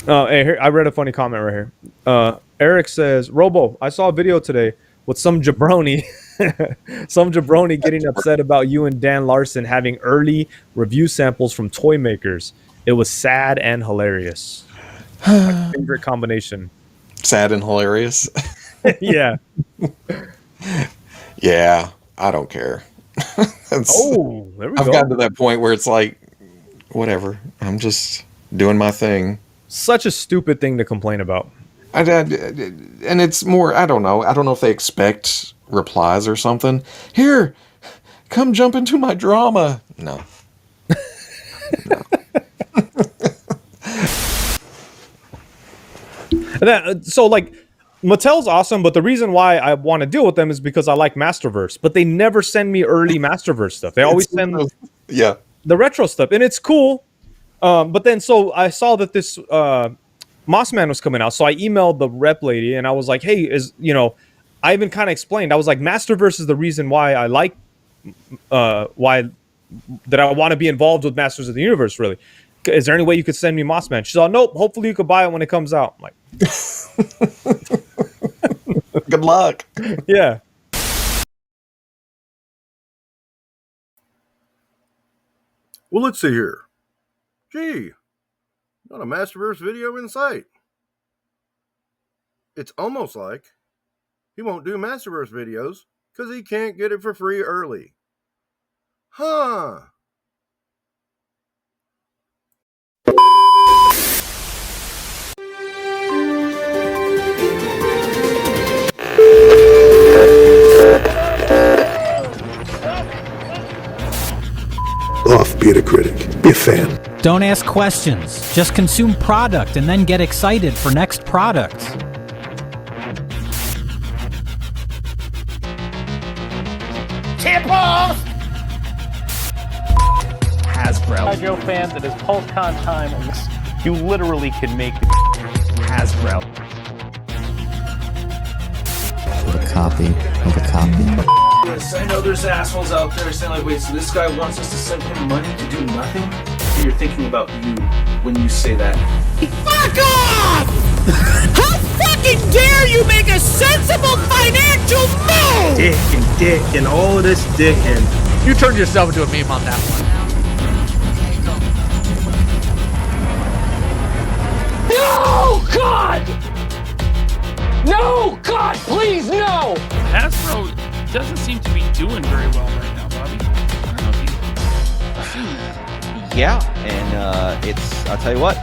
Hey, here, I read a funny comment right here. Eric says, Robo, I saw a video today with some jabroni, some jabroni getting upset about you and Dan Larson having early review samples from toy makers. It was sad and hilarious. My favorite combination. Sad and hilarious. Yeah. Yeah, I don't care. Oh, there we I've go. gotten to that point where it's like, whatever. I'm just doing my thing. Such a stupid thing to complain about. And it's more, I don't know. I don't know if they expect replies or something. Here, come jump into my drama. No. So like Mattel's awesome, but the reason why I want to deal with them is because I like Masterverse, but they never send me early Masterverse stuff. They always send Yeah. the retro stuff, and it's cool. But then so I saw that this Mossman was coming out, so I emailed the rep lady and I was like, hey, I even kind of explained. I was like, Masterverse is the reason why I like why that I want to be involved with Masters of the Universe. Really, is there any way you could send me Mossman? She's like, nope. Hopefully you could buy it when it comes out. I'm like, Good luck. yeah. Well, let's see here. Gee, not a Masterverse video in sight. It's almost like he won't do Masterverse videos because he can't get it for free early. Huh. Off, be a critic. Be a fan. Don't ask questions. Just consume product and then get excited for next products. Tip-off! Hasbro. Joe fan that is PulseCon time. You literally can make Hasbro. A copy of a copy. Yes, I know there's assholes out there saying like, wait, so this guy wants us to send him money to do nothing? You're thinking about you when you say that. Fuck off! How fucking dare you make a sensible financial move! Dick and all of this dick and... You turned yourself into a meme on that one. No, God! No, God, please, no! Hasbro doesn't seem to be doing very well right now, Bobby. I don't know if you've seen that. Yeah, and I'll tell you what,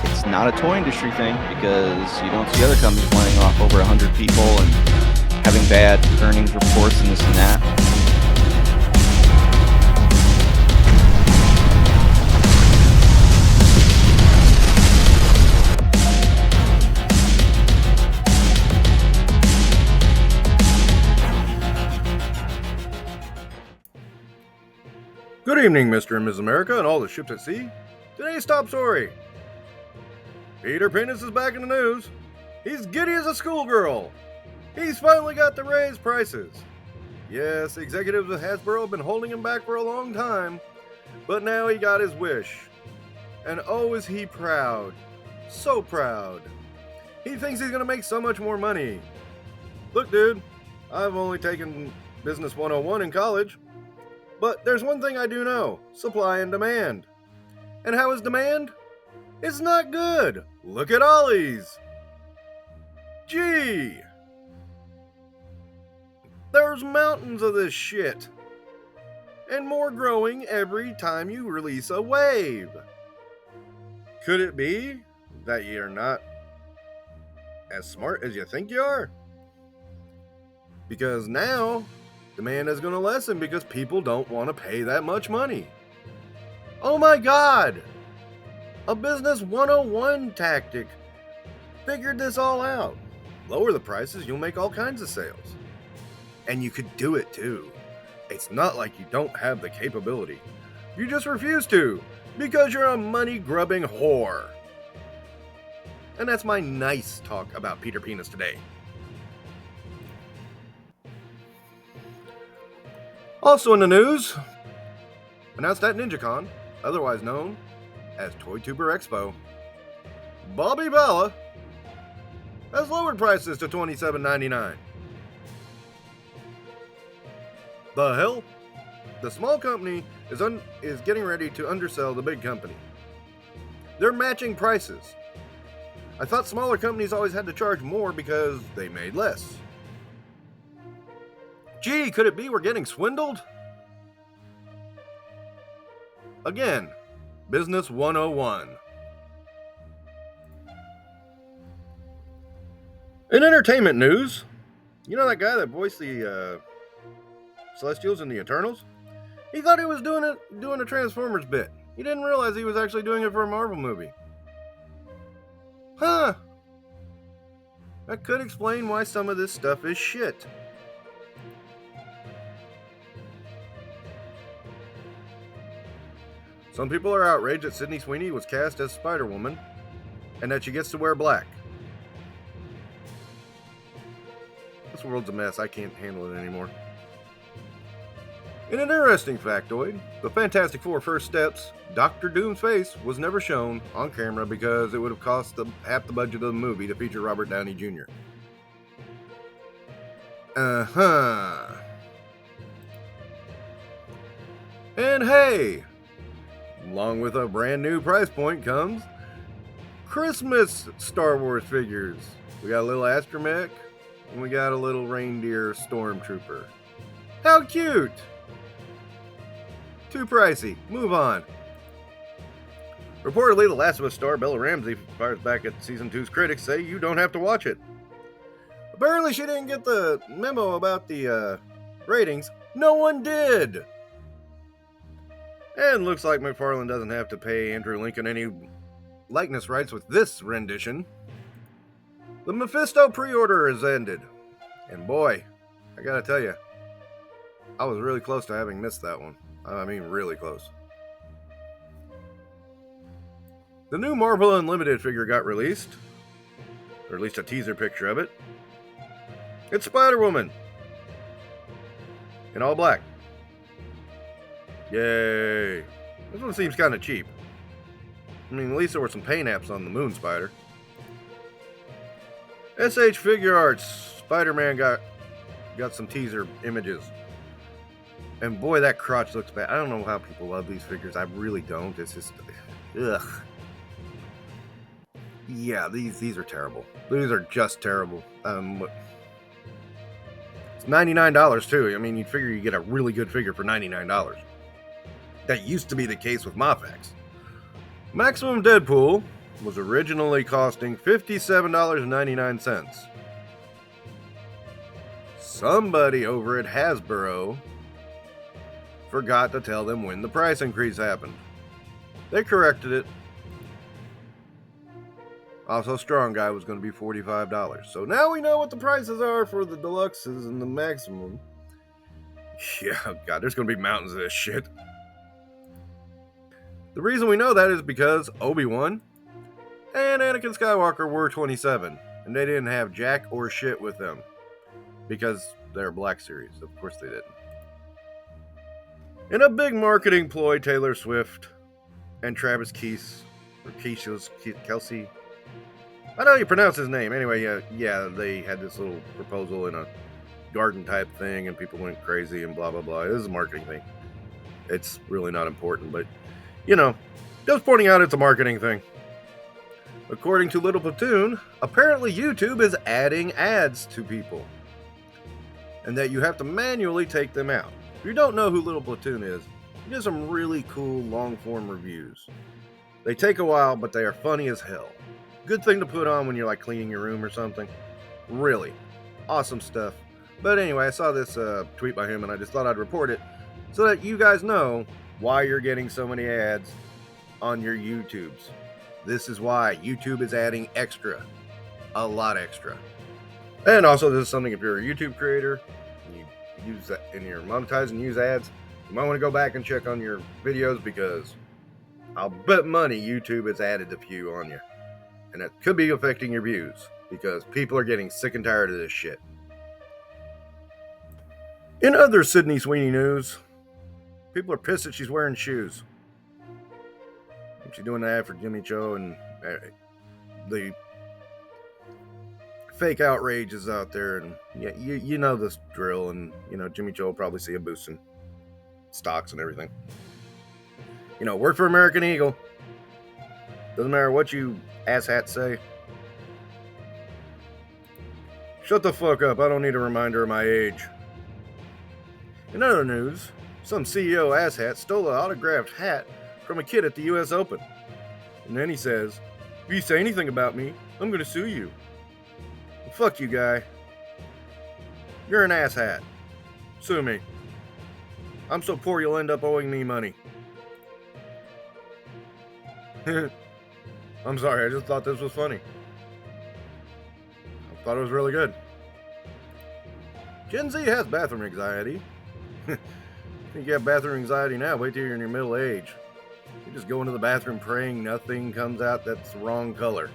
it's not a toy industry thing because you don't see other companies laying off over 100 people and having bad earnings reports and this and that. Good evening, Mr. and Ms. America and all the ships at sea. Today's top story. Peter Penis is back in the news. He's giddy as a schoolgirl. He's finally got to raise prices. Yes, executives at Hasbro have been holding him back for a long time, but now he got his wish. And oh, is he proud. So proud. He thinks he's gonna make so much more money. Look, dude, I've only taken Business 101 in college. But there's one thing I do know, supply and demand. And how is demand? It's not good. Look at Ollie's. Gee. There's mountains of this shit. And more growing every time you release a wave. Could it be that you're not as smart as you think you are? Because now demand is going to lessen because people don't want to pay that much money. Oh my God! A Business 101 tactic figured this all out. Lower the prices, you'll make all kinds of sales. And you could do it too. It's not like you don't have the capability. You just refuse to because you're a money-grubbing whore. And that's my nice talk about Peter Penis today. Also in the news, announced at NinjaCon, otherwise known as Toytuber Expo, Bobby Bala, has lowered prices to $27.99. The hell? The small company is getting ready to undersell the big company. They're matching prices. I thought smaller companies always had to charge more because they made less. Gee, could it be we're getting swindled? Again, Business 101. In entertainment news, you know that guy that voiced the Celestials in the Eternals? He thought he was doing a Transformers bit. He didn't realize he was actually doing it for a Marvel movie. Huh. That could explain why some of this stuff is shit. Some people are outraged that Sydney Sweeney was cast as Spider-Woman and that she gets to wear black. This world's a mess. I can't handle it anymore. In an interesting factoid, the Fantastic Four First Steps, Dr. Doom's face was never shown on camera because it would have cost half the budget of the movie to feature Robert Downey Jr. And hey, along with a brand new price point comes Christmas Star Wars figures. We got a little astromech and we got a little reindeer stormtrooper. How cute! Too pricey. Move on. Reportedly, The Last of Us star Bella Ramsey fires back at Season 2's critics say you don't have to watch it. Apparently she didn't get the memo about the ratings. No one did! And looks like McFarlane doesn't have to pay Andrew Lincoln any likeness rights with this rendition. The Mephisto pre-order has ended. And boy, I gotta tell you, I was really close to having missed that one. I mean, really close. The new Marvel Unlimited figure got released, or at least a teaser picture of it. It's Spider-Woman in all black. Yay. This one seems kind of cheap. I mean, at least there were some paint apps on the Moon Spider. SH Figure Arts, Spider-Man got some teaser images. And boy, that crotch looks bad. I don't know how people love these figures. I really don't. It's just, ugh. Yeah, these are terrible. These are just terrible. It's $99 too. I mean, you'd figure you get a really good figure for $99. That used to be the case with Mafex. Maximum Deadpool was originally costing $57.99. Somebody over at Hasbro forgot to tell them when the price increase happened. They corrected it. Also, Strong Guy was going to be $45. So now we know what the prices are for the deluxes and the maximum. Yeah, God, there's going to be mountains of this shit. The reason we know that is because Obi-Wan and Anakin Skywalker were 27, and they didn't have jack or shit with them because they're Black Series. Of course they didn't. In a big marketing ploy, Taylor Swift and Travis Kelsey, I know how you pronounce his name. Anyway, yeah, they had this little proposal in a garden type thing, and people went crazy and blah, blah, blah. This is a marketing thing. It's really not important, but, you know, just pointing out it's a marketing thing. According to Little Platoon, apparently YouTube is adding ads to people, and that you have to manually take them out. If you don't know who Little Platoon is, he does some really cool long-form reviews. They take a while, but they are funny as hell. Good thing to put on when you're like cleaning your room or something. Really awesome stuff. But anyway, I saw this tweet by him and I just thought I'd report it so that you guys know why you're getting so many ads on your YouTubes. This is why YouTube is adding extra. A lot extra. And also, this is something if you're a YouTube creator and you use that and you're monetizing and use ads, you might want to go back and check on your videos because I'll bet money YouTube has added a few on you. And that could be affecting your views because people are getting sick and tired of this shit. In other Sydney Sweeney news, people are pissed that she's wearing shoes. She's doing that for Jimmy Cho and the fake outrage is out there, and yeah, you know this drill, and you know Jimmy Joe will probably see a boost in stocks and everything. You know, work for American Eagle. Doesn't matter what you asshats say. Shut the fuck up, I don't need a reminder of my age. In other news, some CEO asshat stole an autographed hat from a kid at the US Open. And then he says, if you say anything about me, I'm gonna sue you. Well, fuck you, guy. You're an asshat. Sue me. I'm so poor you'll end up owing me money. I'm sorry, I just thought this was funny. I thought it was really good. Gen Z has bathroom anxiety. Think you have bathroom anxiety now, wait till you're in your middle age. You just go into the bathroom praying nothing comes out that's the wrong color.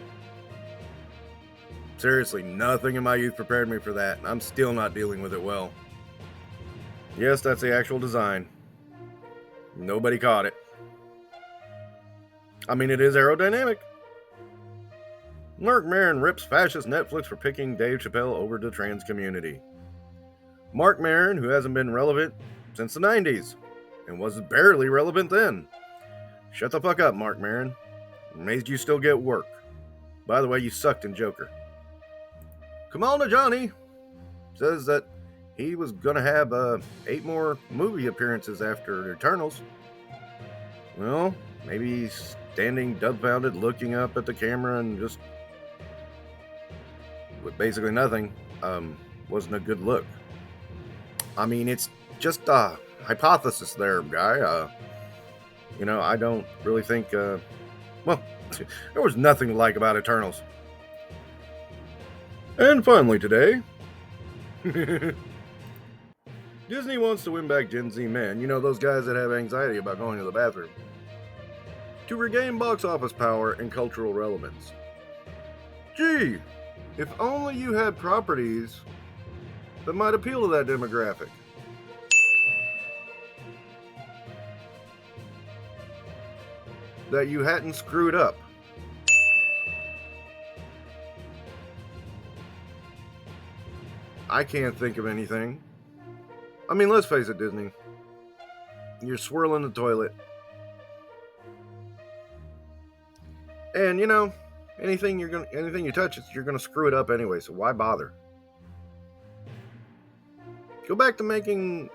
Seriously, nothing in my youth prepared me for that, and I'm still not dealing with it well. Yes, that's the actual design. Nobody caught it. I mean, it is aerodynamic. Mark Maron rips fascist Netflix for picking Dave Chappelle over the trans community. Mark Maron, who hasn't been relevant since the 90s, and was barely relevant then. Shut the fuck up, Mark Maron. I'm amazed you still get work. By the way, you sucked in Joker. Kamal Najani says that he was gonna have 8 more movie appearances after Eternals. Well, maybe he's standing dumbfounded looking up at the camera and just with basically nothing wasn't a good look. I mean, it's just a hypothesis there, guy. You know, I don't really think well, there was nothing to like about Eternals. And finally today, Disney wants to win back Gen Z men, you know, those guys that have anxiety about going to the bathroom, to regain box office power and cultural relevance. Gee, if only you had properties that might appeal to that demographic. That you hadn't screwed up. I can't think of anything. I mean, let's face it, Disney. You're swirling the toilet. And you know, anything you touch, you're gonna screw it up anyway, so why bother? Go back to making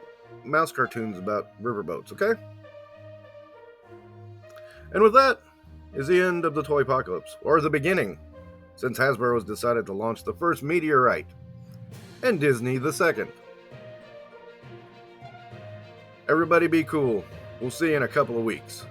mouse cartoons about riverboats, okay? And with that is the end of the Toypocalypse, or the beginning, since Hasbro has decided to launch the first meteorite, and Disney the second. Everybody be cool. We'll see you in a couple of weeks.